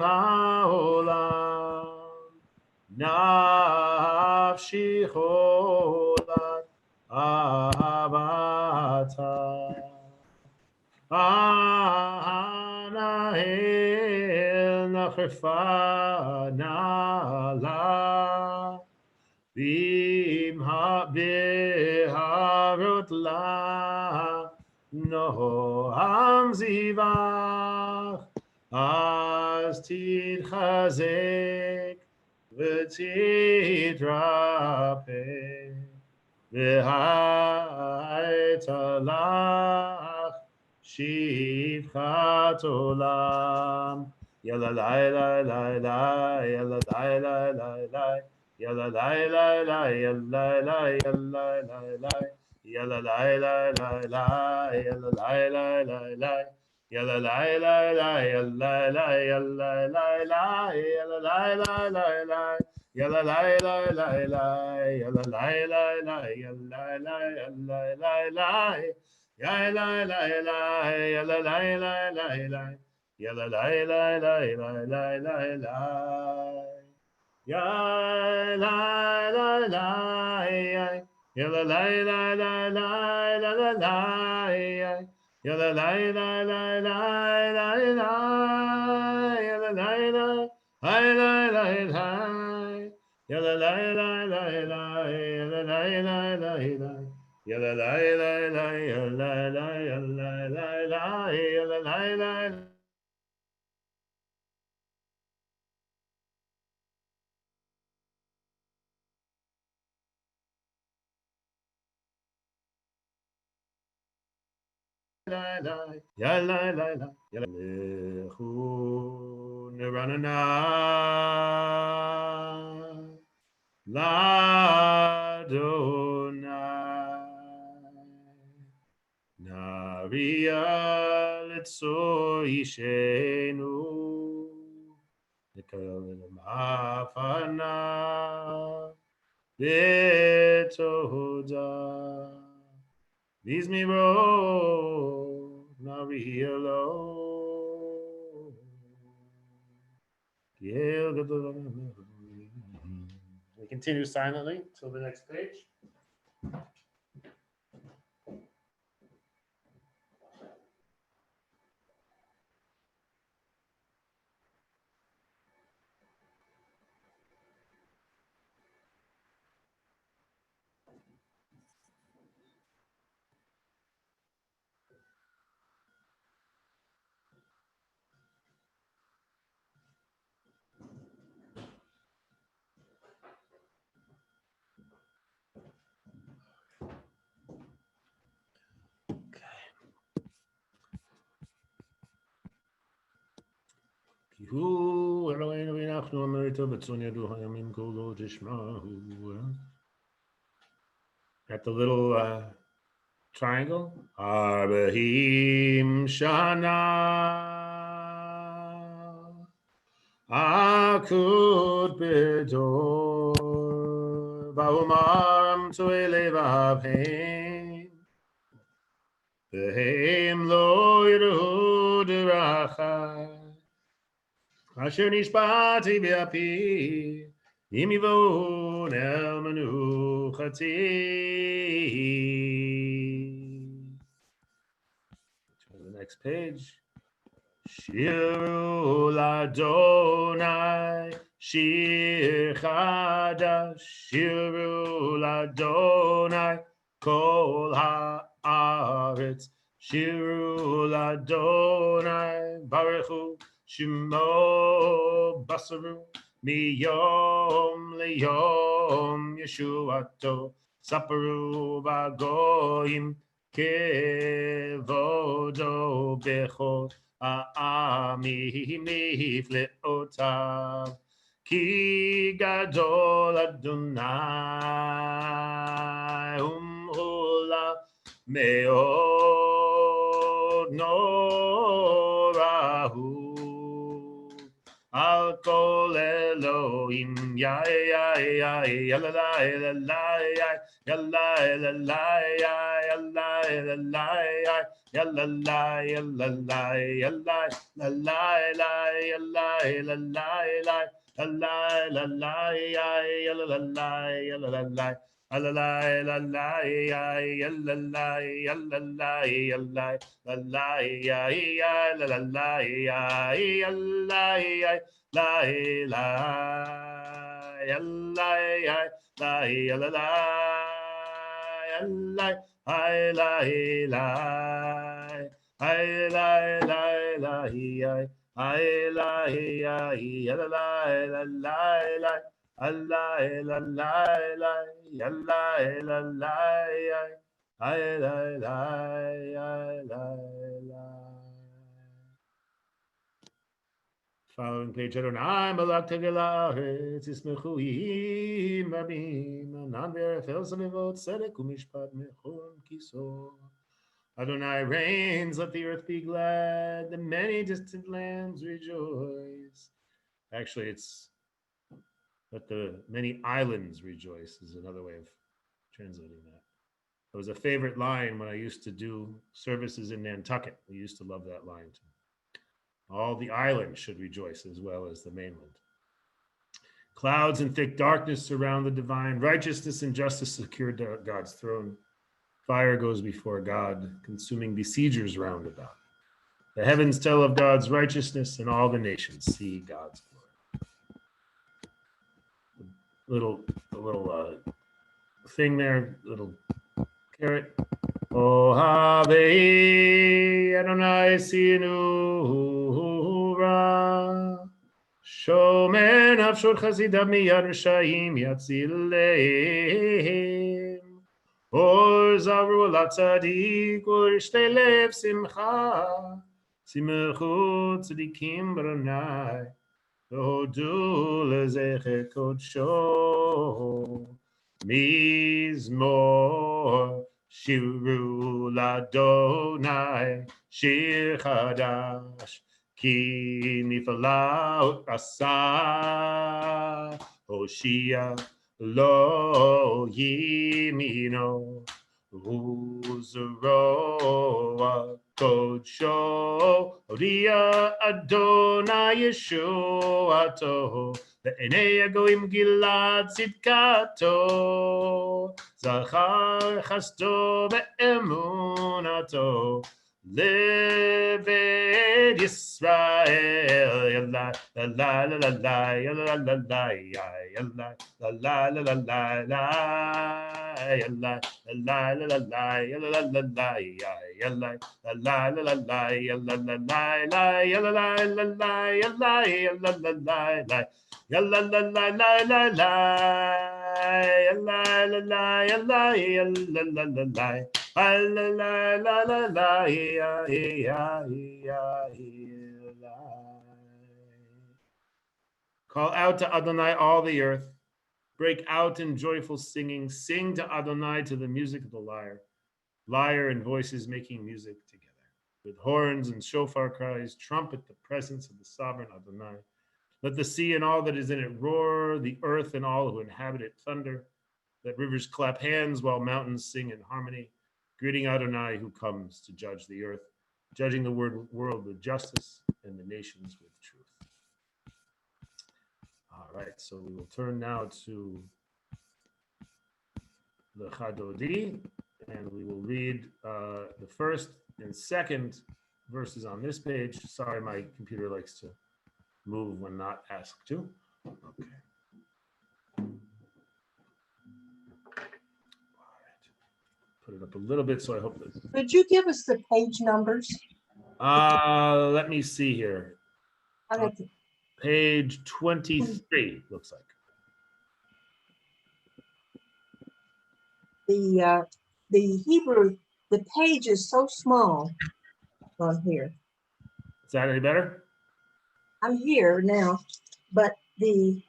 העולם, נפשי חולת אהבתה. הנהל נחרפה נעלה, בהרות לה נועם זיווך, אז תתחזק ותתרפא, והייתה לך שפחת עולם. יאללה לילה לילה, יאללה לילה לילה, יאללה לילה לילה, יאללה לילה לילה, יאללה לילה לילה, יאללה לילה לילה, יאללה לילה לילה, יאללה לילה לילה, יאללה לילה לילה, yalla la la la la, yalla la la la, yalla la la la la, yalla la la, yalla la la la la, yalla la la la la la la la, yalla la la, yalla la la la la la la, yalla la la la la la la, yalla la la. Hi la la la, yalla la la la la, yalla la la la la, yalla la la la, yalla la yalla la la, yalla la la. Yalla la la, yalla lechu neranana. L'Adonai Nariya Litzor Yishenu Nikal Mafana Betoda Vizmiro Nariya Lo Yel Gadol. We continue silently till the next page. הוא אלוהינו ואנחנו אמרתו בצאן ידו הימים כולו תשמעו. At the little triangle. Arba'im shana akud bedor va'umaram to'elevavhem v'hem lo yiru derachai asher nishbati b'api im yivon el menuchati. Next page. Shiru l'Adonai shir chadash, shiru l'Adonai kol haaretz, shiru l'Adonai baruchu shemo basaru miyom liyom yeshuato saparu bagoyim kevodo bechol העמים נפלאותיו, כי גדול אדוני ומעולה מאוד, נורא הוא על כל אלוהים. יאי יאי יאי יאללה יאללה יאי יאללה יאללה יאי יאללה yalla la yalla la yalla la la la yalla la la la la la la yalla la la yalla la la la la la la yalla la yalla la yalla la la la la la yalla la la yalla la la la I lie, lie, I lie, lie, lie, I lie, I la lie, la lie, lie, I lie, la lie, lie, I lie, la lie, I lie, lie, I lie, lie. Following page, Adonai Malak Tegelaretz Ismechu Yihim Rabim Anan Berefel Salivot Tzedek Umishpat Mechon Kiso. Adonai reigns, let the earth be glad, the many distant lands rejoice. Actually, it's let the many islands rejoice is another way of translating that. It was a favorite line when I used to do services in Nantucket. We used to love that line too. All the islands should rejoice as well as the mainland. Clouds and thick darkness surround the divine. Righteousness and justice secure God's throne. Fire goes before God, consuming besiegers round about. The heavens tell of God's righteousness, and all the nations see God's glory. A little thing there, little carrot. Oh, have Adonai Sinu Ra. Shomer nafshot chasidav miyad rishayim yatzileim. Or zavru latzadik or ishtelev simcha. Simechu tzadikim baranai. Hodu lezechet kodsho. Mizmor. Shiru ladonai shir chadash ki nifalaot asa Hoshia lo yimino uzro kodsho Odia Adonai Yeshuato Ve'enei Goim Gilad Tzidkato Zachar Chasto Ve'emunato Leved Yisrael Yalla la la la la la yalla la la yalla la la la la la la yalla la la la la la yalla la la la yalla la la la la la yalla la la la yalla la la la yalla yalla la la la yalla la la la la la yalla la la yalla yalla la la la la la la la la Call out to Adonai all the earth. Break out in joyful singing. Sing to Adonai to the music of the lyre. Lyre and voices making music together. With horns and shofar cries, trumpet the presence of the sovereign Adonai. Let the sea and all that is in it roar, the earth and all who inhabit it thunder. Let rivers clap hands while mountains sing in harmony. Greeting Adonai who comes to judge the earth, judging the world with justice and the nations with truth. All right, so we will turn now to the Chadodi, and we will read the first and second verses on this page. Sorry, my computer likes to move when not asked to. Okay. Put it up a little bit, so I hope that. Could you give us the page numbers? Let me see here. Page 23 looks like. The Hebrew, the page is so small on here. Is that any better? I'm here now, but the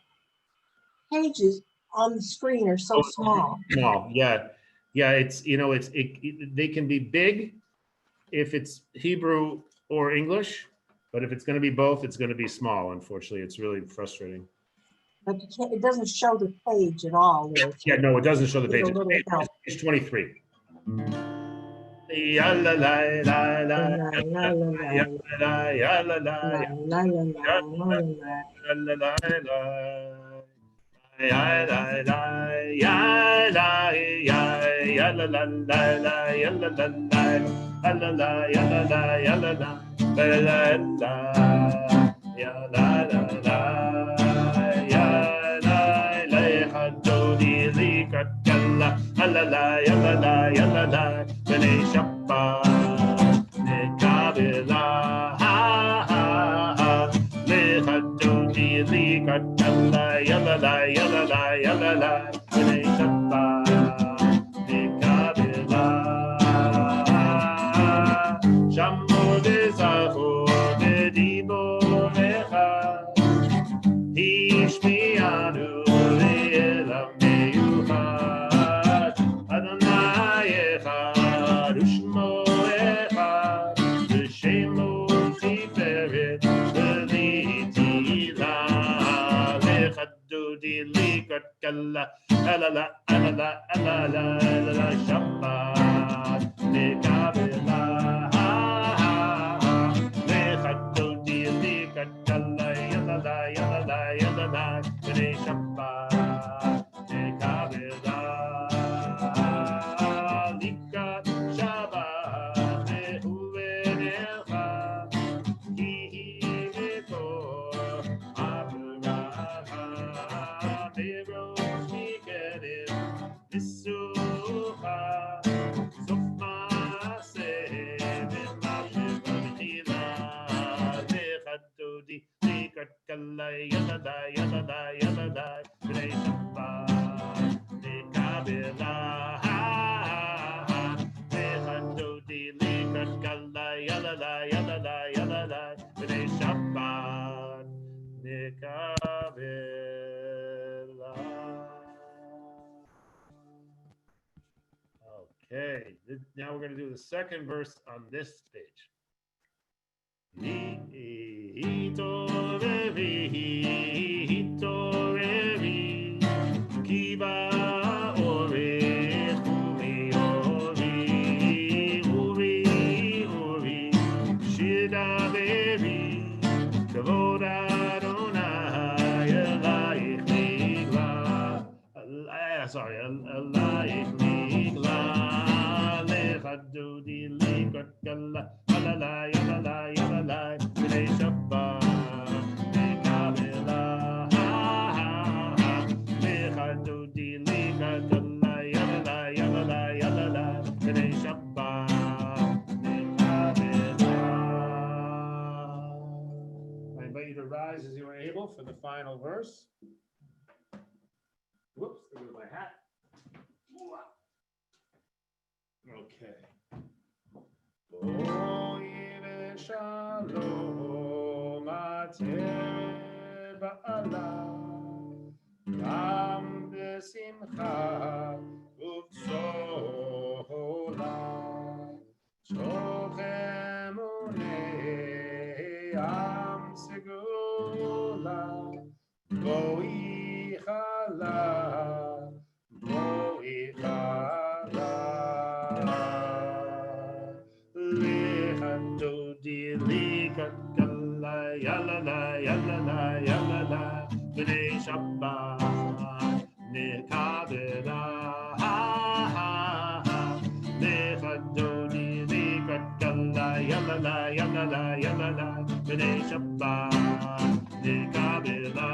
pages on the screen are so small. Small, yeah. Yeah, it's, you know, they can be big if it's Hebrew or English, but if it's going to be both, it's going to be small. Unfortunately, it's really frustrating. But it doesn't show the page at all. Yeah, no, it doesn't show the page. It's page 23. Yalla la la la la la la la yalla la la la la la la la. yalla la la ya la la ya la ya ya la la la la ya la la la la la ya la la ya la la la la la ya la la la ya la la hadodi likatalla la la ya la la ya la la bene Shabbat ne kabila ha ha ha le hadodi likatalla ya la la ya la la ya la la bene Shabbat ne kabila Shamo de zaho de diborecha Ishmianu le'elam meyuchad Adonai echad u'shmo echad V'shemo tiferet v'litila Lechad dodi likat kalla Alala alala alala alala Shabbat nekabela Lechad dodi likat kalla Yalala yalala yalala B'nei Shabbat nekabela Likat Shabbat ve'uvenecha Ki imekor Abraha Me'rosh Mikedim V'sucha Sof ma'aseh V'mashiv v'mechila Lechad dodi likat kalla Yalala yalala yalala B'nei Shabbat nekabela Lechad dodi likat kalla Yalala yalala yalala B'nei Shabbat nekabela. Okay, now we're going to do the second verse on this page. Hitorevi, kiva orech uri, shidaveri, kavod Adonai, elayich nigla, sorry, elayich nigla, lechad dodi likat kalla, alala, yalala, yalala, b'nei Shabbat, nekabela, lechad dodi likat kalla, yalala, yalala, yalala, b'nei Shabbat, nekabela. I invite you to rise as you are able for the final verse. Whoops, there goes my hat. Okay. Oye shalom ater ba'ala Gam besimcha uvtzola Shochem unei am segula Boi chala Boi chala Lechad dodi likat kalla Yalala yalala yalala B'nei Shabbat nekabela Lechad dodi likat kalla Yalala yalala yalala B'nei Shabbat nekabela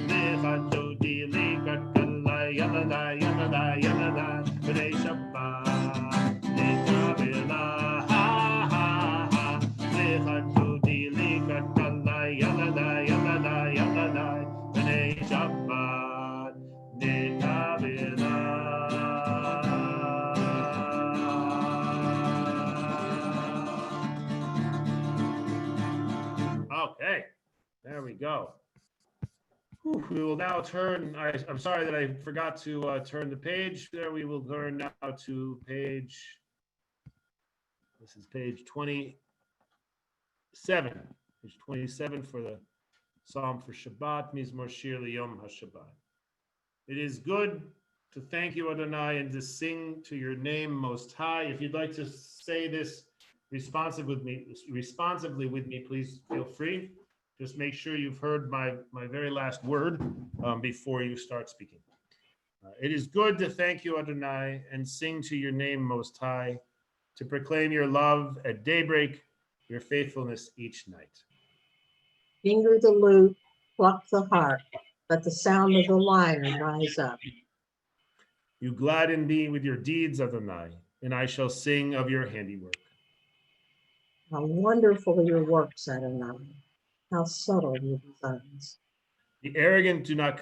Lechad dodi likat kalla Yalala yalala yalala B'nei Shabbat nekabela Lechad dodi likat kalla Yalala yalala yalala B'nei Shabbat nekabela. Okay, there we go. Whew, we will now turn. I'm sorry that I forgot to turn the page there. We will turn now to page. This is page 27. Page 27 for the Psalm for Shabbat, Mizmor Shir Liyom HaShabbat. It is good to thank you, Adonai, and to sing to your name most high. If you'd like to say this responsively with me, please feel free. Just make sure you've heard my very last word before you start speaking. It is good to thank you, Adonai, and sing to your name most high, to proclaim your love at daybreak, your faithfulness each night. Finger the lute, pluck the harp, let the sound of the lyre rise up. You gladden me with your deeds, Adonai, and I shall sing of your handiwork. How wonderful are your works, Adonai. How subtle your designs. The arrogant do not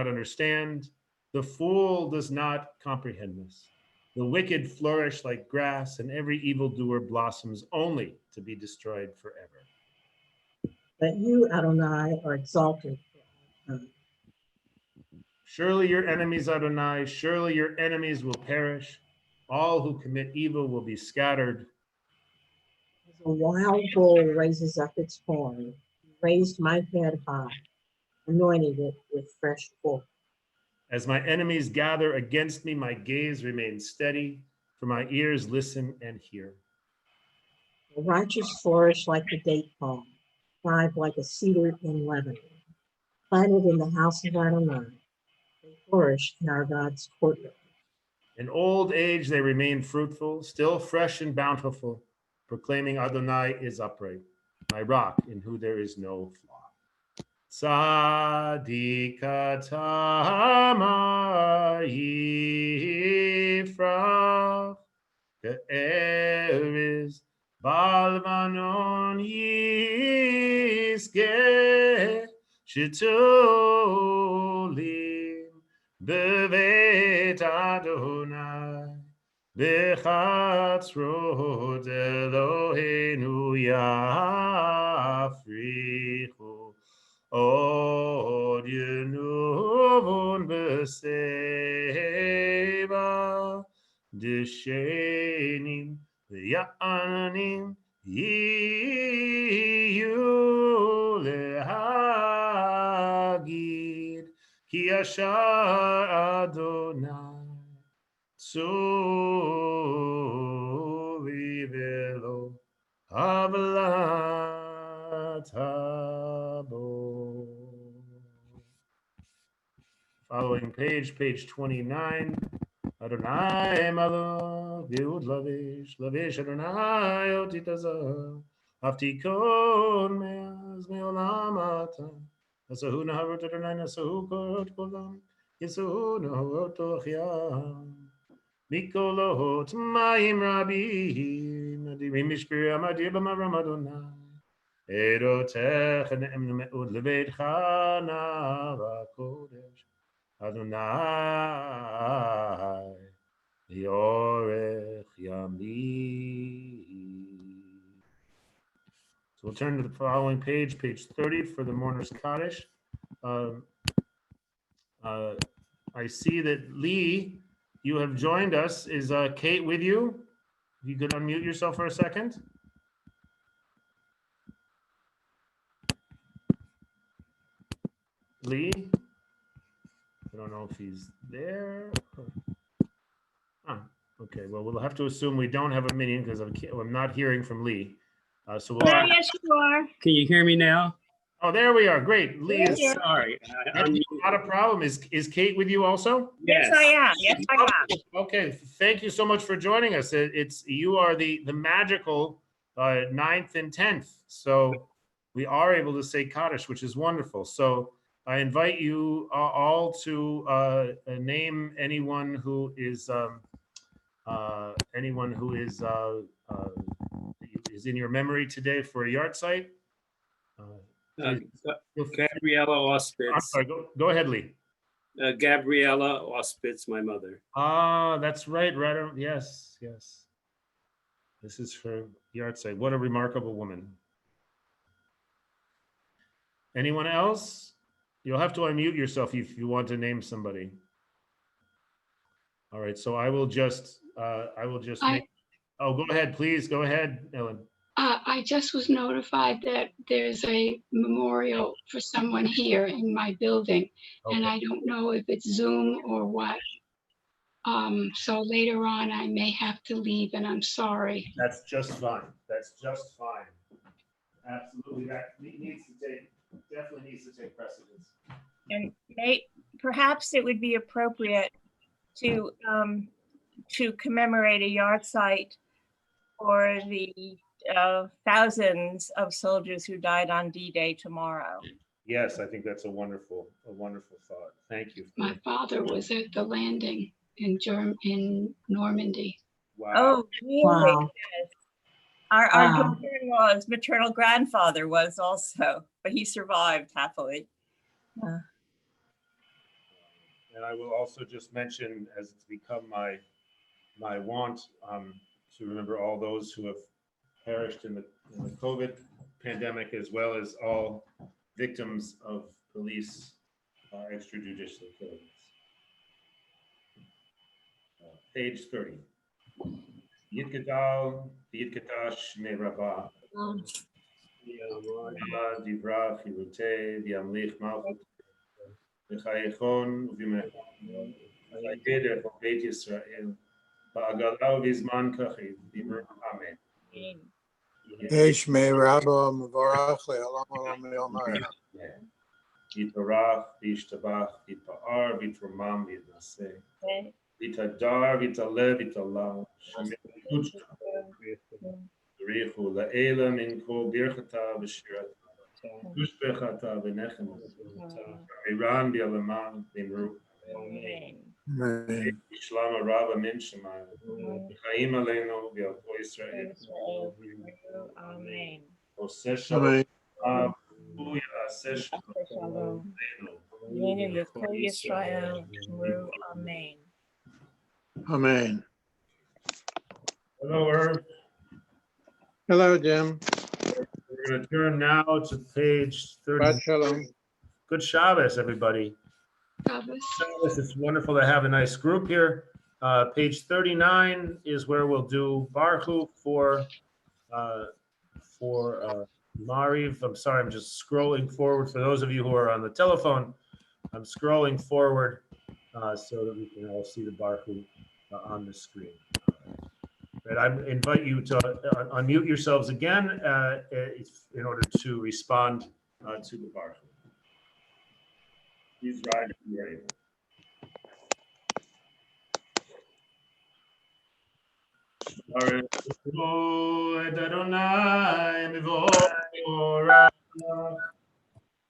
understand. The fool does not comprehend this. The wicked flourish like grass, and every evildoer blossoms only to be destroyed forever. But you, Adonai, are exalted for all time. Surely your enemies, Adonai, surely your enemies will perish. All who commit evil will be scattered. As a wild bull raises up its horn, you raised my head high, anointed it with fresh oil. As my enemies gather against me, my gaze remains steady, for my ears listen and hear. The righteous flourish like the date palm, thrive like a cedar in Lebanon. Planted in the house of Adonai, they flourish in our God's courtyard. In old age, they remain fruitful, still fresh and bountiful, proclaiming Adonai is upright, my rock in whom there is no flaw. Tzadikatama yifrach, ke'eris balvanon yizgeh, shetolim bevet Adonai, bechatzrot Eloheinu yafrichu. Od yenuvon beseva, deshenim v'ya'anim yiyu lehagid, ki yashar Adonai tzuri velo havlat habo. Following page 29. Adonai Malach, Yehud Lavish Adonai Otitazah, Aftikon Meaz Meolam Ata, Nasahu Naharot Adonai Nasahu Korot Kolam, Yesahu Naharot Tochiam, Mikolot Mayim Rabim, Nadirim Mishpir Amadir B'Maram Adonai, Erotech Ne'em Me'ud Levet Chana V'Kodesh, Adonai, Yorech Yami. So we'll turn to the following page 30 for the Mourner's Kaddish. I see that Lee, you have joined us. Is Kate with you? If you could unmute yourself for a second. Lee? I don't know if he's there. Okay, well, we'll have to assume we don't have a minion because I'm not hearing from Lee. So we'll. Yes, you are. Can you hear me now? Oh, there we are. Great. Lee is Sorry. not a problem. Is Kate with you also? Yes, I am. Yes, I am. Okay. Thank you so much for joining us. You are the magical 9th and 10th. So we are able to say Kaddish, which is wonderful. So I invite you all to name anyone who is in your memory today for a yard site. Gabriella Auspitz. I'm sorry, go ahead, Lee. Gabriella Auspitz, my mother. That's right. Yes. This is her yard site. What a remarkable woman. Anyone else? You'll have to unmute yourself if you want to name somebody. All right, so I will just go ahead, please. Go ahead, Ellen. I just was notified that there's a memorial for someone here in my building, and Okay. I don't know if it's Zoom or what. So later on, I may have to leave, and I'm sorry. That's just fine. That's just fine. Absolutely, that definitely needs to take precedence. And perhaps it would be appropriate to commemorate a yard site for the thousands of soldiers who died on D-Day tomorrow. Yes, I think that's a wonderful thought. Thank you. My father was at the landing in Normandy. Wow. Oh, really? Wow. Yes. Our Wow. daughter-in-law's maternal grandfather was also, but he survived happily. And I will also just mention, as it's become my want, to remember all those who have perished in the COVID pandemic, as well as all victims of police extrajudicial killings. Page 30. Yitgadal, Yitkatash Merabah, Divra, Chirute, Viamlich Malchut, V'chayechon, V'mechon, V'chayeder, Beit Yisrael, Ba'agala V'zman Kachid, V'mer Amen. Yesh me Rabba Mavarach Le'olam Olam Le'olam. Yitarach, V'ishtabach, V'pa'ar, V'tromam, V'naseh, V'tadar, V'talev, V'talam, Shemir Kuchta, Richu La'ela Min Kol Birchata V'shirata, Tushbechata V'nechem, Iran B'alaman V'mru, Amen. Shlama Rabba Min Shemayim, Chaim Aleinu V'Alko Yisrael, Amen. Oseh Shalom, Amen. Hallelujah, Aseh Shalom, Yenu Yekol Yisrael, Shmru, Amen. Amen. Hello, Irv. Hello, Jim. We're going to turn now to page 30. Shabbat Shalom. Good Shabbos, everybody. Shabbos. Shabbos, it's wonderful to have a nice group here. Page 39 is where we'll do Baruch for Mariv. I'm sorry, I'm just scrolling forward. For those of you who are on the telephone, I'm scrolling forward so that we can all see the Baruch on the screen. Right, I invite you to unmute yourselves again in order to respond to the Baruch. Please rise if you are able. Baruch Adonai Mevorach.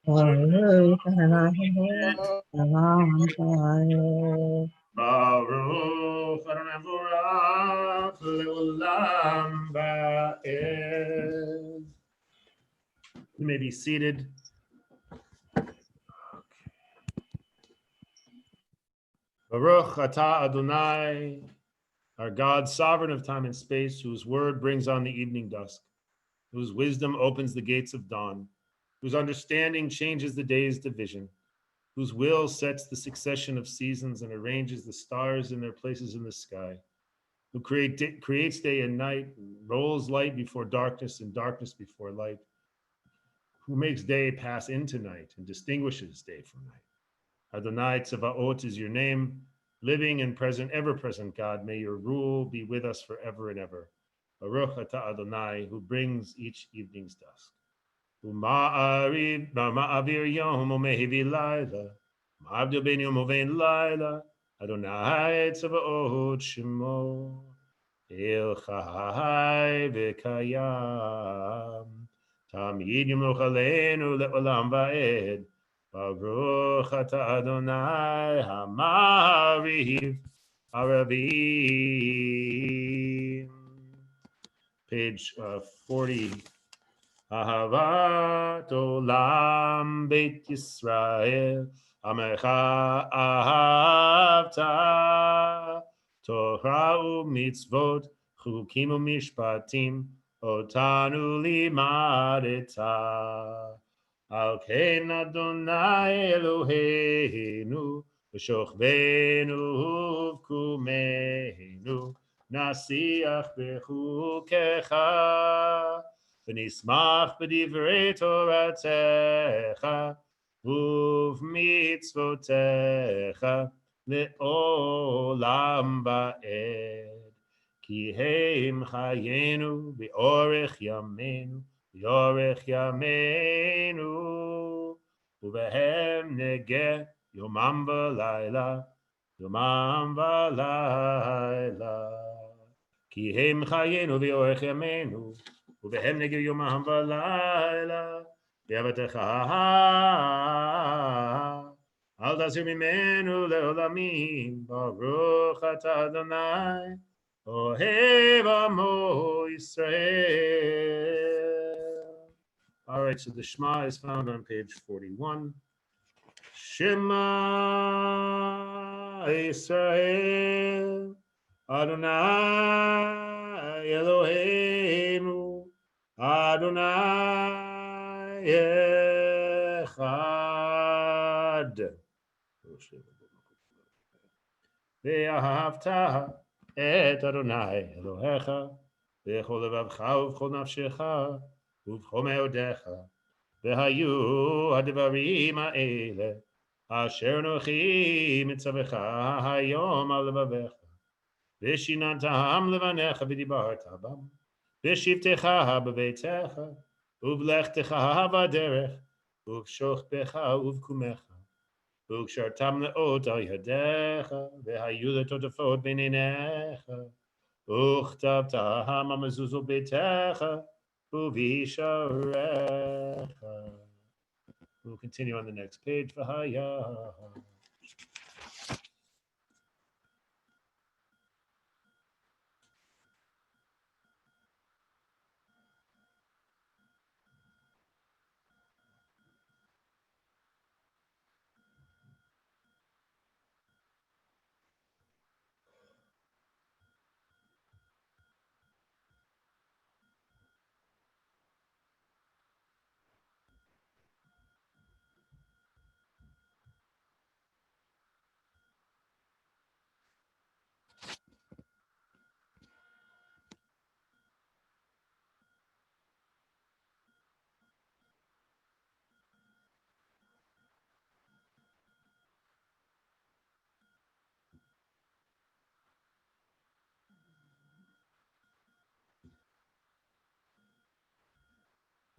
Baruch Adonai Mevorach. Baruch Adonai Mevorach Leolam Va'ed. You may be seated. Baruch Atah Adonai, our God, sovereign of time and space, whose word brings on the evening dusk, whose wisdom opens the gates of dawn, whose understanding changes the day's division, whose will sets the succession of seasons and arranges the stars in their places in the sky, who creates day and night, rolls light before darkness and darkness before light, who makes day pass into night and distinguishes day from night. Adonai Tzevaot is your name, living and present, ever-present God. May your rule be with us forever and ever. Baruch Atah Adonai, who brings each evening's dusk. Ma'avir yom u'mehivi laila, ma'avdir ben yom u'vein laila, Adonai Tzevaot shemo, El Chai v'kayam, Tamid yimloch aleinu le'olam va'ed. Baruch Atah Adonai Hamariv Aravim. Page 40. Ahavat Olam Beit Yisrael Amecha Ahavta Torah u'mitzvot Chukim u'mishpatim Otanu limadeta Al Ken Adonai Eloheinu V'shochvenu V'kumeinu Nasiach Bechukecha ונשמח בדברי תורתך ובמצוותיך לעולם ועד. כי הם חיינו באורך ימינו, באורך ימינו, ובהם נגה יומם ולילה, יומם ולילה. כי הם חיינו באורך ימינו, ובהם נגה יומם ולילה. בעבדך אל תסיר ממנו לעולמים, ברוך אתה אדוני, אוהב עמו Israel. All right, so the Shema is found on page 41. Shema Israel, Adonai Eloheinu, Adonai Echad. ואהבת את אדוני אלוהיך בכל לבבך ובכל נפשך ובכל מאודיך, והיו הדברים האלה אשר אנוכי מצווך היום על לבביך, ושיננתם לבניך ודיברת בם, בשבתך בביתך ובלכתך בדרך ובשוכבך ובקומך, וקשרתם לאות על ידיך, והיו לטוטפות בין עיניך, וכתבתם על מזוזות ביתך ובשעריך. We'll continue on the next page. V'haya.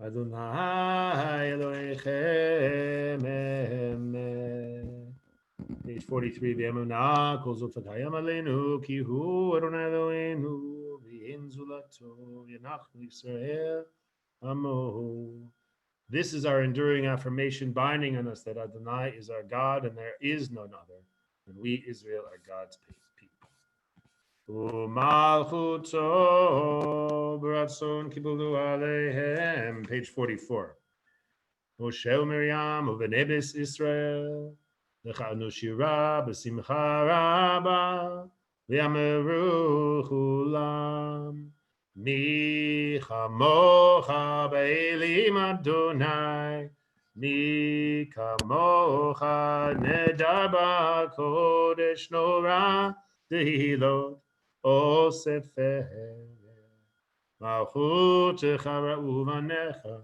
Adonai Elohechem Emet. Page 43, V'emunah kol zot v'kayam aleinu, ki hu Adonai Eloheinu, v'en zulato, v'yanachnu Yisrael amo. This is our enduring affirmation binding on us that Adonai is our God and there is none other, and we, Israel, are God's people. Umalchuto b'ratzon kibulu aleihem. Page 44. Moshe u'Miriam u'v'nebis Israel l'chanu shira b'simcha rabba v'yameru chulam mi chamocha b'elim Adonai mi kamocha nedar b'kodesh norah tehilot O sefer malchutecha ra'u vanecha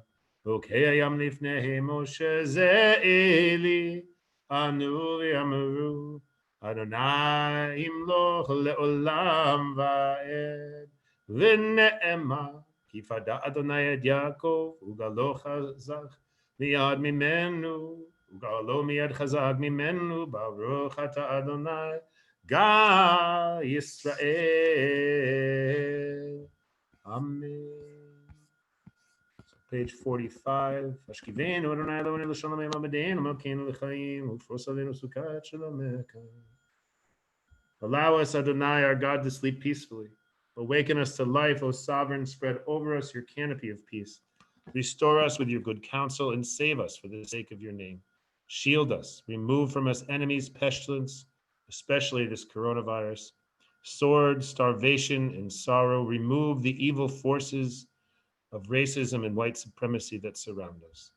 ukeyam lifnei Moshe ze eli anu v'yameru Adonai imloch le'olam va'ed v'ne'ema ki fada Adonai et Yaakov ugalo chazak miyad mimenu ugalo miyad chazak mimenu baruch ata Adonai Ga Yisrael. Amen. So page 45. Ashkivenu Adonai Eloheinu l'shalom ha'madenu malkeinu l'chaim u'fros aleinu sukat shalomeka. Allow us, Adonai, our God, to sleep peacefully. Awaken us to life, O sovereign. Spread over us your canopy of peace. Restore us with your good counsel and save us for the sake of your name. Shield us. Remove from us enemies, pestilence, especially this coronavirus, sword, starvation, and sorrow. Remove the evil forces of racism and white supremacy that surround us.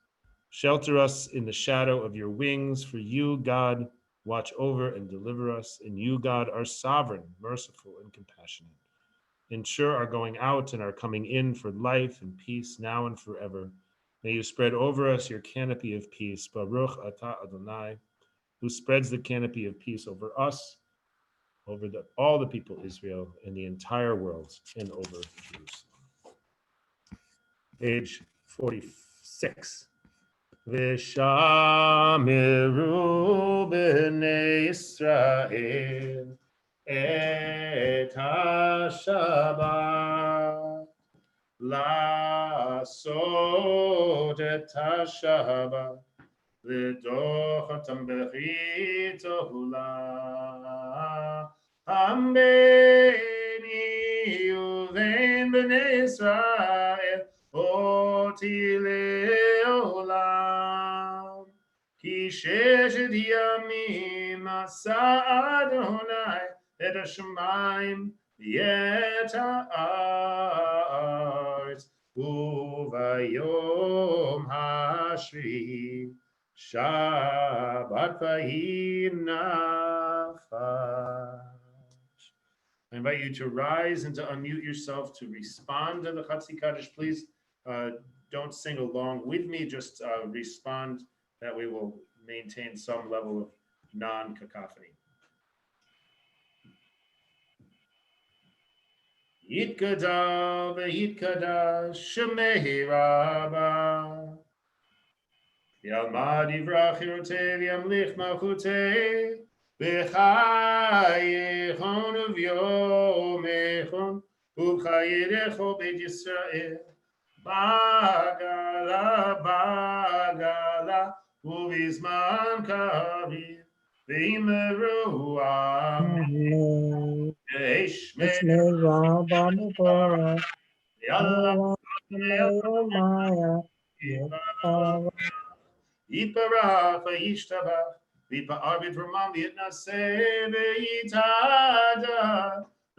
Shelter us in the shadow of your wings, for you, God, watch over and deliver us, and you, God, are sovereign, merciful, and compassionate. Ensure our going out and our coming in for life and peace now and forever. May you spread over us your canopy of peace. Baruch atah Adonai, who spreads the canopy of peace over us, over all the people of Israel and the entire world, and over Jerusalem. Page 46. V'shameru b'nei Yisrael et ha-Shabbat, la'asot et ha-Shabbat, v'dochatam b'chit ha'ula, ha'mbeni uvein b'nei Yisrael, oti le'olam, ki sheshet yamim asa Adonai et hashamayim v'et ha'aretz, uvayom hashvi Shabbat v'yinachash. I invite you to rise and to unmute yourself to respond to the Chatzi Kaddish. Please don't sing along with me, just respond. That way we'll maintain some level of non-cacophony. Yitkadal v'yitkadash shemei rabba, Yalmad yivrach yirotei v'yamlich malchutei, B'chayechon uv'yomechon, u'chayerecho beit Yisrael, bagala, uv'izman kariv, v'imeru Amen. Yeshmei Yishmei Rabba Mubara, Yallah Maya, Yipara, Yipara v'yishtabach, v'yipa'ar b'dramam v'yitnaseh v'yitada,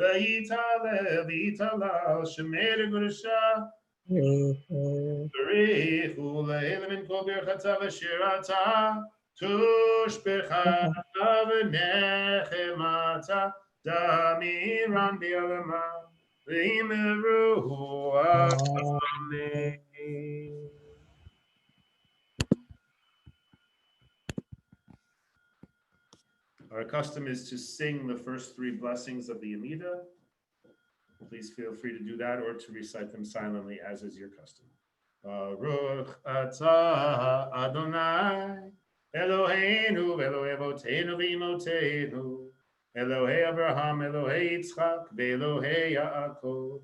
v'yitale v'yitalal shemei l'gurusha, v'richu le'elim in kol birchata v'shirata, tushbecha v'nechemata, damiran b'yalama, v'imeru amen. Our custom is to sing the first three blessings of the Amida. Please feel free to do that or to recite them silently, as is your custom. Baruch atah Adonai, Eloheinu, Elohei Avotenu v'Imotenu, Elohei Abraham, Elohei Yitzchak, Elohei Yaakov,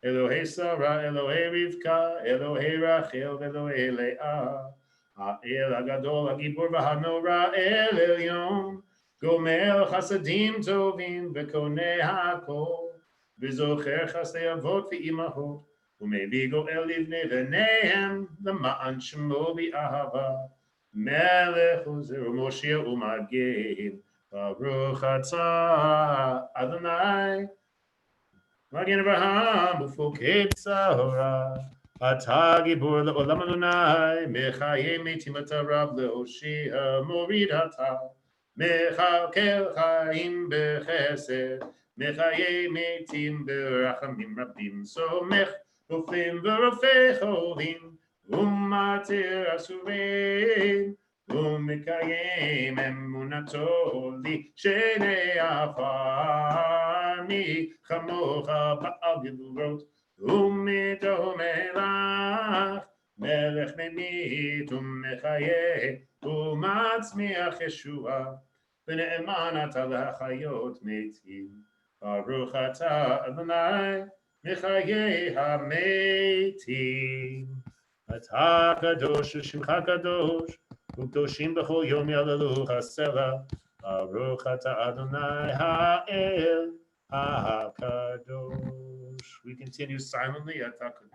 Elohei Sarah, Elohei Rivka, Elohei Rachel, Elohei Leah, Ha'el Hagadol, Hagibor v'Hanora, El Elyon, Gomel Chasadim Tovim, V'konei HaKol, V'zocher Chasdei Avot v'Imahot, U'mevi Goel Livnei V'neihem, L'ma'an Shemo B'Ahava, Melech Uzer U'Moshe U'Magin, Baruch atah Adonai, Magen Avraham U'Fokei Tzara, Atah Gibor Le'olam Adonai, Mechayei Metim Ata Rab Le'Hoshia, Morid Atah, Mechalkel Chaim B'Chesed, Mechayei Metim B'Rachamim Rabim, Somech Rofim V'Rofei Cholim, U'Matir Asurein, U'Mekayem Emunato Li Shenei Afani, Chamocha Ba'al Gilurot, U'Mito Melach, Melech Memit U'Mechayeh, U'Matzmiach Yeshua, V'ne'eman Ata L'Chayot Metim, Baruch Atah Adonai, Mechayeh HaMetim. Atah Kadosh Shimcha Kadosh, U'Kedoshim B'chol Yom Yalalu Chasela, Baruch Atah Adonai Ha'el HaKadosh. We continue silently. Atah Kadosh.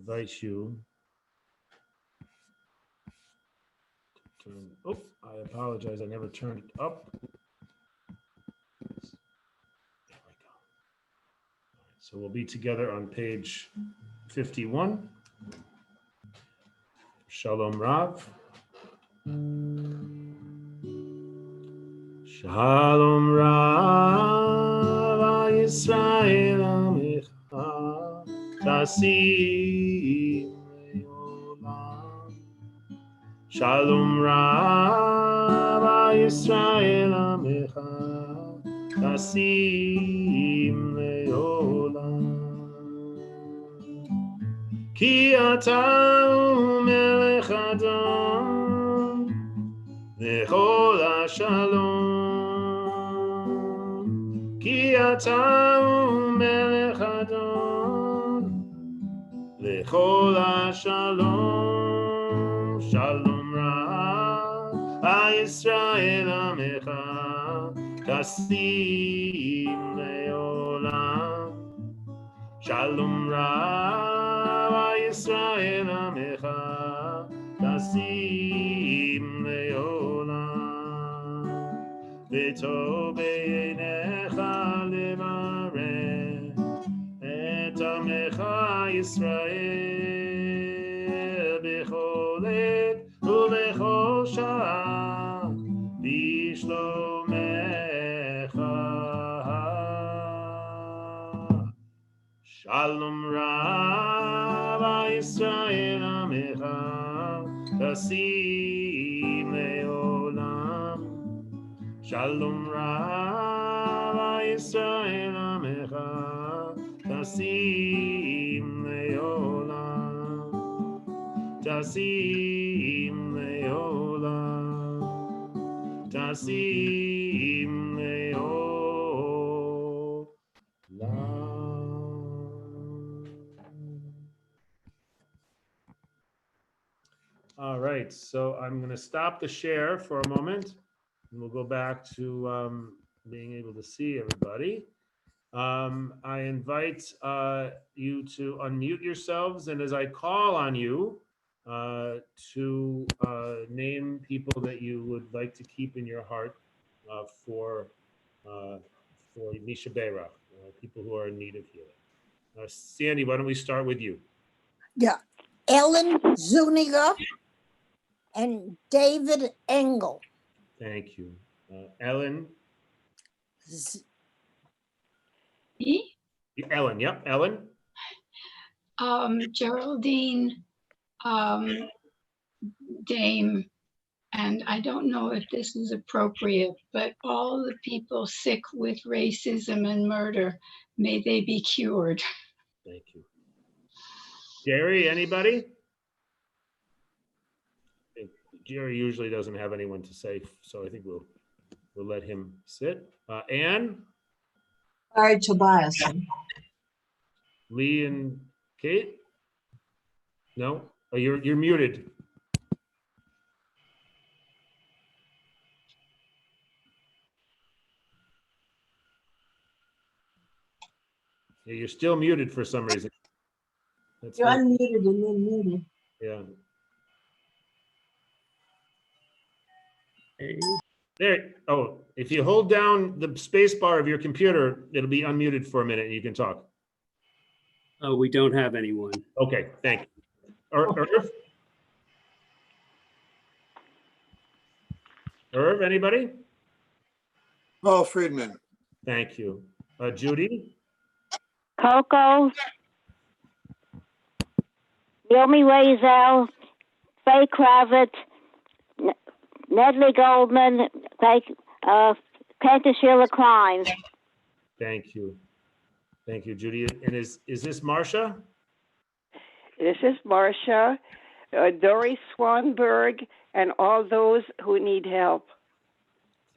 invite you to turn, oh, I apologize, I never turned it up. There we go. All right, so we'll be together on page 51. Shalom Rav. Shalom Rav Yisrael Amecha Tasim Leolam. Shalom Rav Yisrael Amecha Tasim Leolam. Ki ata Melech Adon V'chol HaShalom. Ki ata Melech Adon V'chol HaShalom. Shalom Ra Yisrael Amecha Tasim Leolam. Shalom Ra Yisrael Amecha Tasim Leolam. V'tov b'einecha levarech et Amecha Yisrael b'chol עת ובכל שעה בשלומך. Shalom Rav Yisrael Amecha Tasim Leolam. Shalom Rav Yisrael Amecha Tasim Leolam. Tasim Leolam. Tasim Leolam. All right, so I'm going to stop the share for a moment, and we'll go back to being able to see everybody. I invite you to unmute yourselves, and as I call on you to name people that you would like to keep in your heart for Misha Beira, people who are in need of healing. Sandy, why don't we start with you? Yeah, Ellen Zuniga and David Engel. Thank you. Ellen? Me? Ellen, yep, Ellen. Geraldine, Dame, and I don't know if this is appropriate, but all the people sick with racism and murder, may they be cured. Thank you. Jerry, anybody? I think Jerry usually doesn't have anyone to say, so I think we'll let him sit. Anne? Sorry, Tobias. Lee and Kate? No? Oh, you're muted. Yeah, you're still muted for some reason. That's You're not- unmuted and then muted. Yeah. There. Oh, if you hold down the space bar of your computer, it'll be unmuted for a minute and you can talk. Oh, we don't have anyone. Okay, thank you. Irv? Irv, anybody? Paul Friedman. Thank you. Judy? Coco, Yomi Razel, Faye Kravitz, Nedley Goldman, Candace Sheila Klein. Thank you. Thank you, Judy. And is this Marcia? This is Marcia, Dory Swanberg, and all those who need help.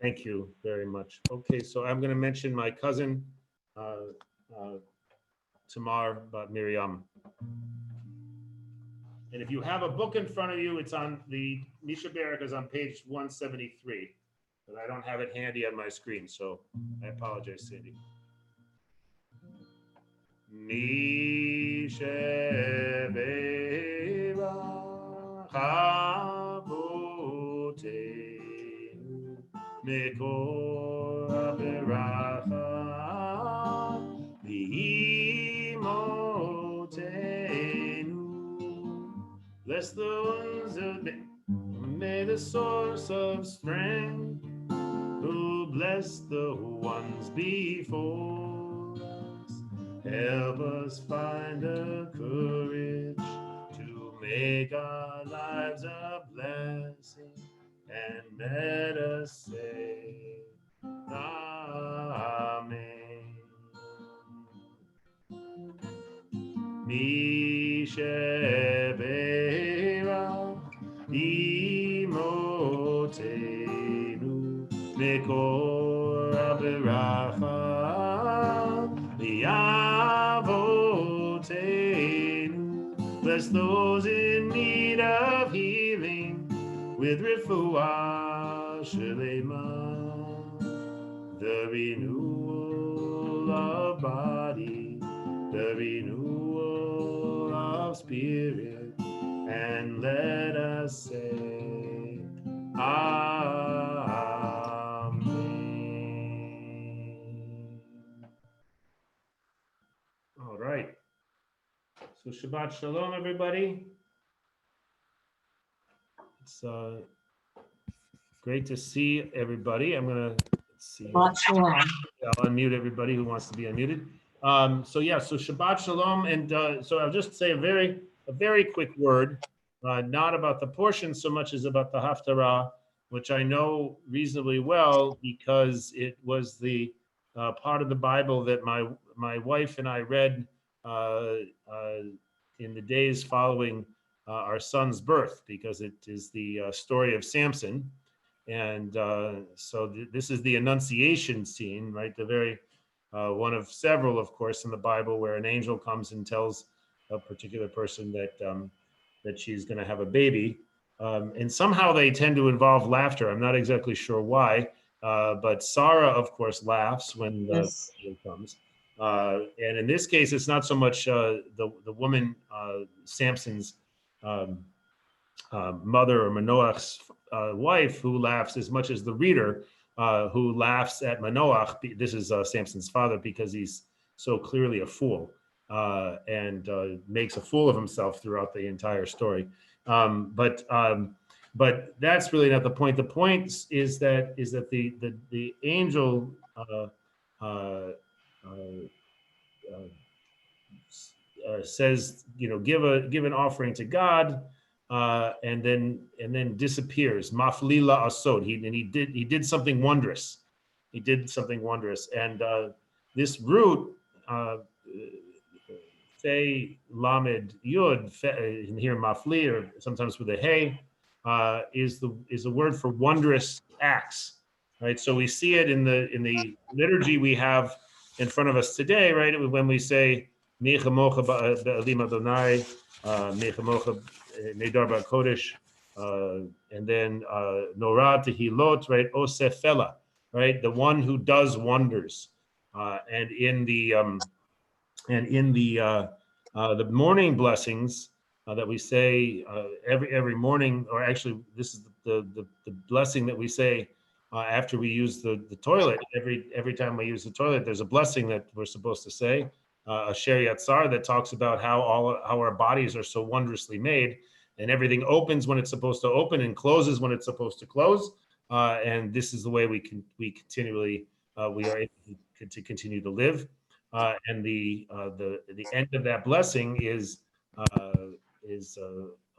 Thank you very much. Okay, so I'm going to mention my cousin, Tamar Miriam. And if you have a book in front of you, it's on the Misha Barak is on page 173, but I don't have it handy on my screen, so I apologize, Sandy. Misheberach Avotenu Mekor Beracha V'imotenu. Bless the ones of may the source of strength, who bless the ones before us. Help us find the courage to make our lives a blessing, and let us say, Amen. Misheberach Imotenu Mekor Beracha V'avotenu. Bless those in need of healing with refuah shelema, the renewal of body, the renewal of spirit, and let us say, Amen. All right. So Shabbat Shalom, everybody. It's great to see everybody. I'm gonna see. Shabbat shalom. I'll unmute everybody who wants to be unmuted. So Shabbat Shalom, and so I'll just say a very quick word, not about the portion so much as about the Haftarah, which I know reasonably well because it was the part of the Bible that my wife and I read in the days following our son's birth, because it is the story of Samson. And this is the Annunciation scene, right? The very one of several, of course, in the Bible where an angel comes and tells a particular person that she's going to have a baby. And somehow they tend to involve laughter. I'm not exactly sure why, but Sarah, of course, laughs when the Yes. angel comes. And in this case, it's not so much the woman, Samson's mother, or Manoach's wife, who laughs as much as the reader who laughs at Manoach. This is Samson's father, because he's so clearly a fool and makes a fool of himself throughout the entire story. But that's really not the point. The point is that the angel says, give an offering to God, and then disappears. Maflila asod. He did something wondrous. He did something wondrous, and this root, Fe Lamed Yud, in here Mafli, or sometimes with a hey, is a word for wondrous acts, right? So we see it in the liturgy we have in front of us today, right? When we say Micha Mocha Ba'alim Adonai, Micha Mocha Nedar Ba'Kodesh, and then Norah Tehilot, right? Osefela, right? The one who does wonders, and in the morning blessings that we say every morning, or actually this is the blessing that we say after we use the toilet. Every time we use the toilet, there's a blessing that we're supposed to say, a Asher Yatzar, that talks about how our bodies are so wondrously made, and everything opens when it's supposed to open and closes when it's supposed to close, and this is the way we continually we are able to continue to live. And the end of that blessing is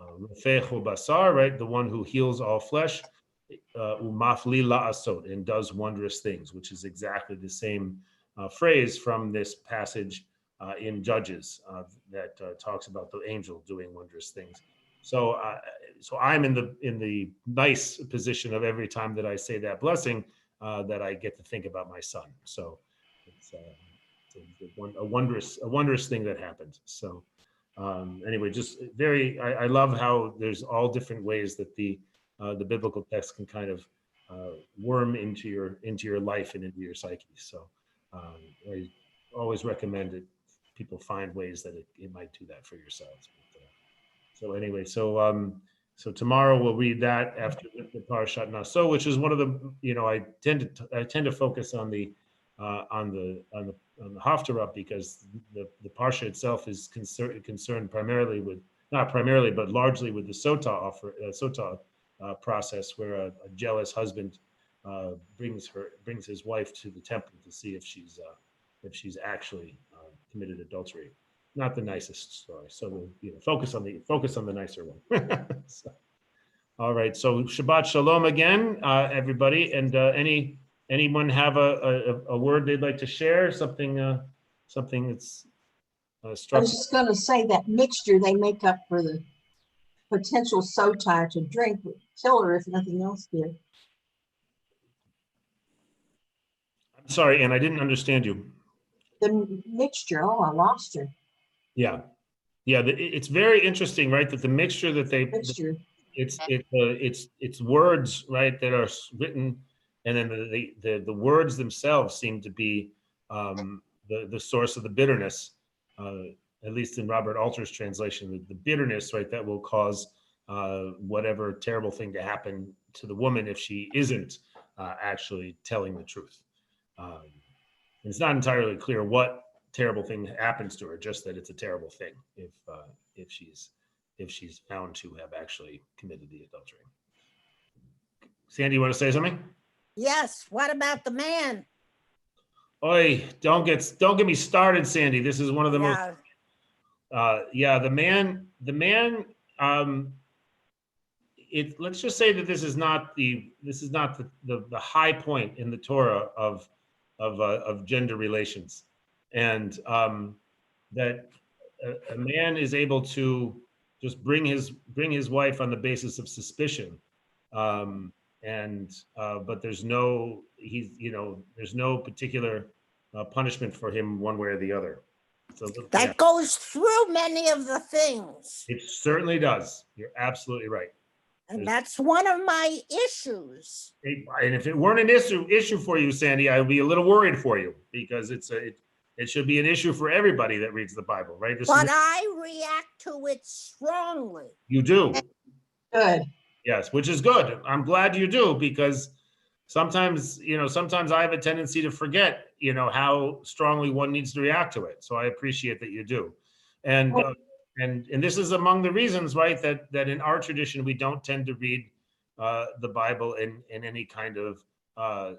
Rofecho Basar, right? The one who heals all flesh, Umafli La'asot, and does wondrous things, which is exactly the same phrase from this passage in Judges that talks about the angel doing wondrous things. So I'm in the nice position of every time that I say that blessing, that I get to think about my son. So it's a wondrous thing that happened. So anyway, just I love how there's all different ways that the biblical text can kind of worm into your life and into your psyche. So I always recommend it. people find ways that it might do that for yourselves. But, so anyway, so tomorrow we'll read that after the Parashat Naso, which is one of the, I tend to focus on the Haftarah, because the Parsha itself is concerned primarily with, not primarily, but largely with the Sotah process, where a jealous husband brings his wife to the temple to see if she's actually committed adultery. Not the nicest story. So we'll focus on the nicer one. So, all right. So Shabbat Shalom again, everybody. And anyone have a word they'd like to share? Something that's I struck. was just going to say that mixture they make up for the potential sotah to drink would kill her if nothing else did. I'm sorry, Ann, I didn't understand you. The mixture, oh, I lost her. Yeah. It's very interesting, right? That the mixture that Mixture. It's words, right, that are written, and then the words themselves seem to be the source of the bitterness. At least in Robert Alter's translation, the bitterness, right, that will cause whatever terrible thing to happen to the woman if she isn't actually telling the truth. It's not entirely clear what terrible thing happens to her, just that it's a terrible thing if she's found to have actually committed the adultery. Sandy, you want to say something? Yes. What about the man? Oi, don't get me started, Sandy. This is one of the most. The man. Let's just say that this is not the high point in the Torah of gender relations, and that a man is able to just bring his wife on the basis of suspicion, but there's no particular punishment for him one way or the other. So That goes through many of the things. It certainly does. You're absolutely right. And that's one of my issues. And if it weren't an issue for you, Sandy, I would be a little worried for you, because it should be an issue for everybody that reads the Bible, right? I react to it strongly. You do. Good. Yes, which is good. I'm glad you do, because sometimes I have a tendency to forget, how strongly one needs to react to it. So I appreciate that you do. And this is among the reasons, right, that in our tradition, we don't tend to read the Bible in any kind of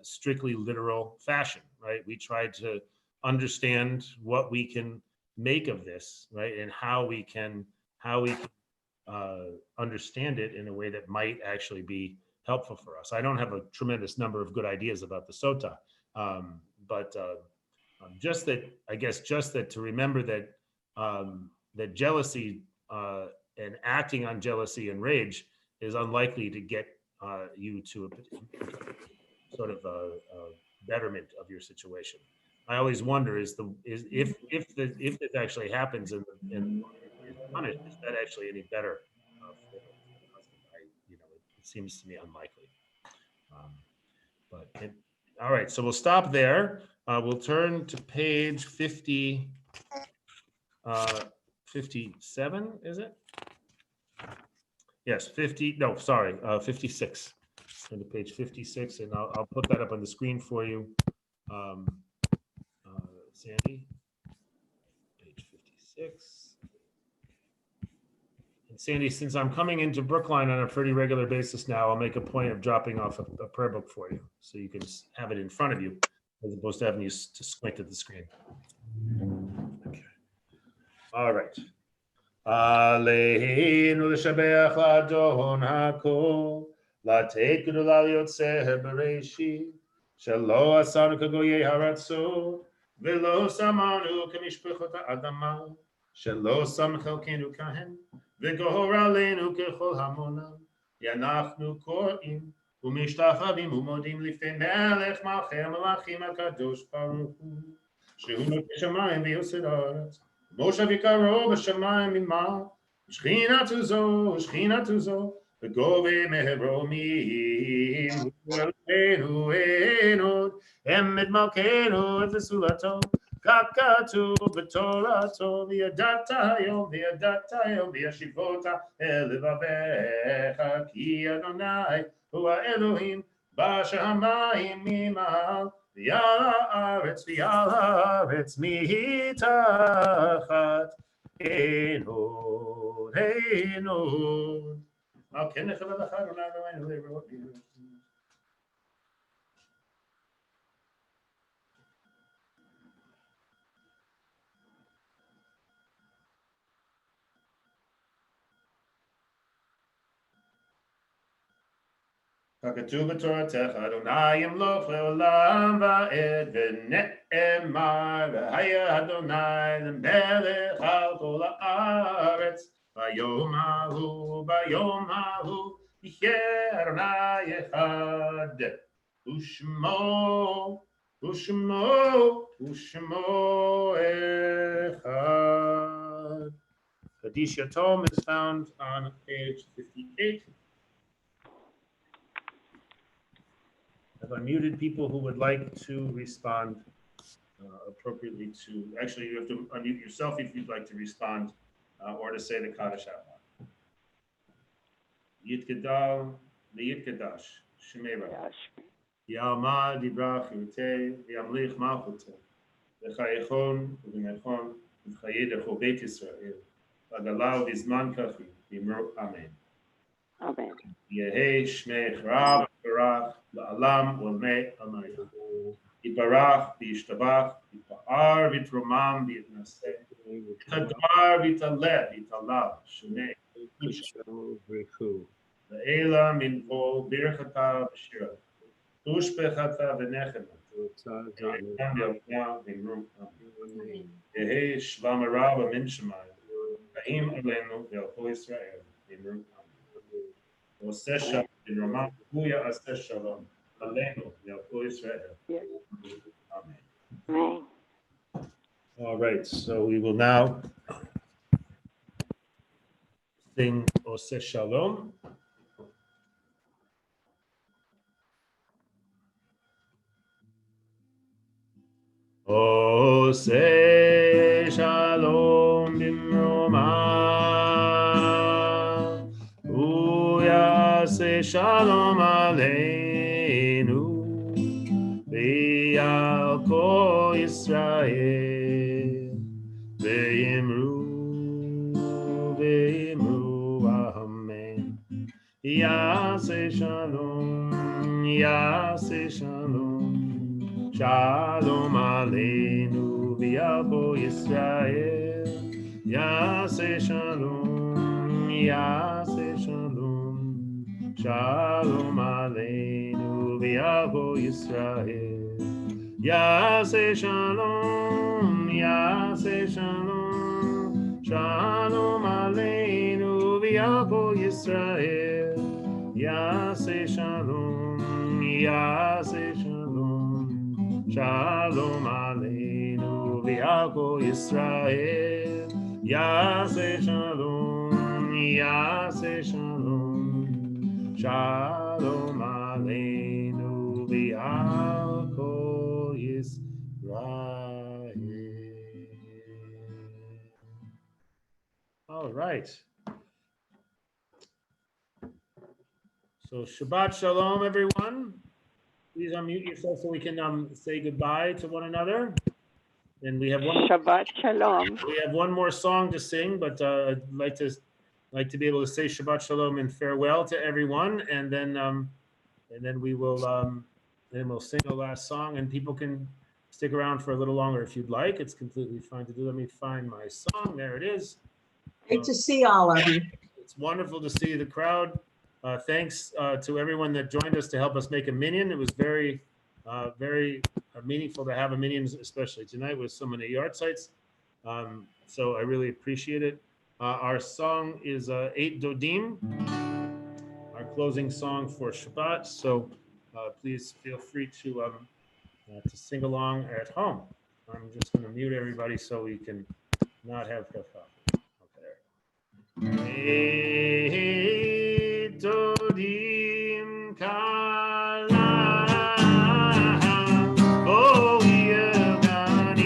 strictly literal fashion, right? We try to understand what we can make of this, right, and how we can understand it in a way that might actually be helpful for us. I don't have a tremendous number of good ideas about the Sotah, but just that to remember that that jealousy and acting on jealousy and rage is unlikely to get you to a sort of a betterment of your situation. I always wonder if this actually happens and is punished, is that actually any better for the husband? It seems to me unlikely. All right, so we'll stop there. We'll turn to page 50. 57, is it? Yes, 56. Turn to page 56, and I'll put that up on the screen for you, Sandy. Page 56. And Sandy, since I'm coming into Brookline on a pretty regular basis now, I'll make a point of dropping off a prayer book for you, so you can have it in front of you, as opposed to having you to squint at the screen. Okay. All right. Aleinu l'shabeach l'adon hakol, l'teit gedolah liyotzeh bereishit, shelo asanu kagoyei haratzot, velo samanu kamishpachot ha'adama, shelo sam chelkenu kahen, v'gohor aleinu kechol hamonam, yanachnu korim, umishtachavim umodim lifnei melech malchei malachim hakadosh baruch hu, shehu notei shamayim v'yosed haaretz. Moshe v'karo b'shamayim imah, shchina tuzo, v'gove meheromim, Eloheinu enod, emed malkeinu v'sulato, ככתוב בתורתו, וידעת היום וישיבות אל לבביך, כי אדוני הוא האלוהים בשמיים ממעל, ועל הארץ מתחת עינו. כן נחלל לך אדוני אלוהינו לראות בנו. ככתוב בתורתך, אדוני ימלוך לעולם ועד, ונאמר, והיה אדוני למלך על כל הארץ, ביום ההוא יחיה אדוני אחד, ושמו אחד. Kaddish Yatom is found on page 58. I've unmuted people who would like to respond appropriately to, actually you have to unmute yourself if you'd like to respond or to say the Kaddish out loud. Yitgadal Yitgadash Shemera Yalma Dibra Chirute Yamlich Malchute V'chayechon V'mechon V'chayedecho Beit Yisrael V'agalau V'zman Kachi V'imro Amen. Amen. Yehei Shmei Rab Barach La'alam Olmei Amayim. Yibarach V'yishtabach V'pa'ar V'tromam V'yitnaseh V'tadar V'taleh V'talav Shemei Ve'ela Min Vol Birchata V'shira Ushbechata V'nechema V'yam V'yam V'imru Amen. Yehei Shvam Arab Min Shemayim V'im Aleinu V'yalcho Yisrael V'imru Amen. Oseh Shalom V'Romam Huya Aseh Shalom Aleinu V'yalcho Yisrael. Amen. Amen. All right, so we will now sing Oseh Shalom. Oseh Shalom Bimromah, Uyaseh Shalom Aleinu, V'yal Kol Yisrael, V'yimru Amen. Yaseh Shalom, Yaseh Shalom, Shalom Aleinu v'yal Kol Yisrael. Yaseh Shalom, Yaseh Shalom, Shalom Aleinu v'yal Kol Yisrael. Yaseh Shalom, Yaseh Shalom, Shalom Aleinu v'yal Kol Yisrael. Yaseh Shalom, Yaseh Shalom, Shalom Aleinu v'yal Kol Yisrael. Yaseh Shalom, Yaseh Shalom, Shalom Aleinu v'yal Kol Yisrael. All right. So Shabbat Shalom, everyone. Please unmute yourself so we can say goodbye to one another. And we have one. Shabbat Shalom. We have one more song to sing, but I'd like to be able to say Shabbat Shalom and farewell to everyone, and then we will then we'll sing the last song, and people can stick around for a little longer if you'd like. It's completely fine to do. Let me find my song. There it is. Great to see all of you. It's wonderful to see the crowd. Thanks to everyone that joined us to help us make a minyan. It was very meaningful to have a minyan, especially tonight with so many yard sites. So I really appreciate it. Our song is 8 Dodim, our closing song for Shabbat. So please feel free to sing along at home. I'm just going to mute everybody so we can not have hip-hop. Okay. Dodim Kala, oh Yevani,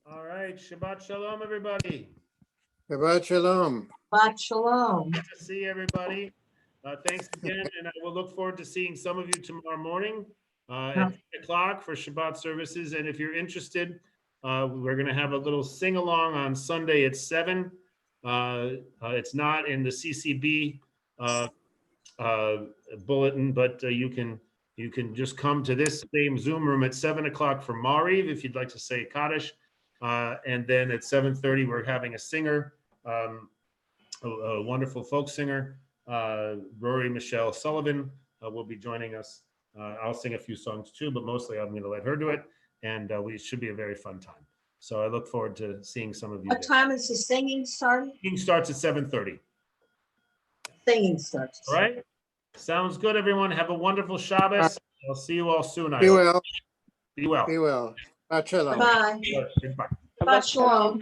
All right, Shabbat Shalom, everybody. Shabbat Shalom. Shabbat shalom. Good to see everybody. Thanks again, and I will look forward to seeing some of you tomorrow morning at 10 o'clock for Shabbat services. And if you're interested, we're going to have a little sing-along on Sunday at 7. It's not in the CCB bulletin, but you can just come to this same Zoom room at 7 o'clock for Mariv if you'd like to say Kaddish. And then at 7:30, we're having a singer, a wonderful folk singer, Rory Michelle Sullivan will be joining us. I'll sing a few songs too, but mostly I'm going to let her do it. And we should be a very fun time. So I look forward to seeing some of you. What time is the singing starting? Singing starts at 7:30. Singing starts. All right. Sounds good, everyone. Have a wonderful Shabbos. I'll see you all soon. Be well. Be well. Be well. Shabbat Shalom. Bye. Goodbye. Shabbat shalom.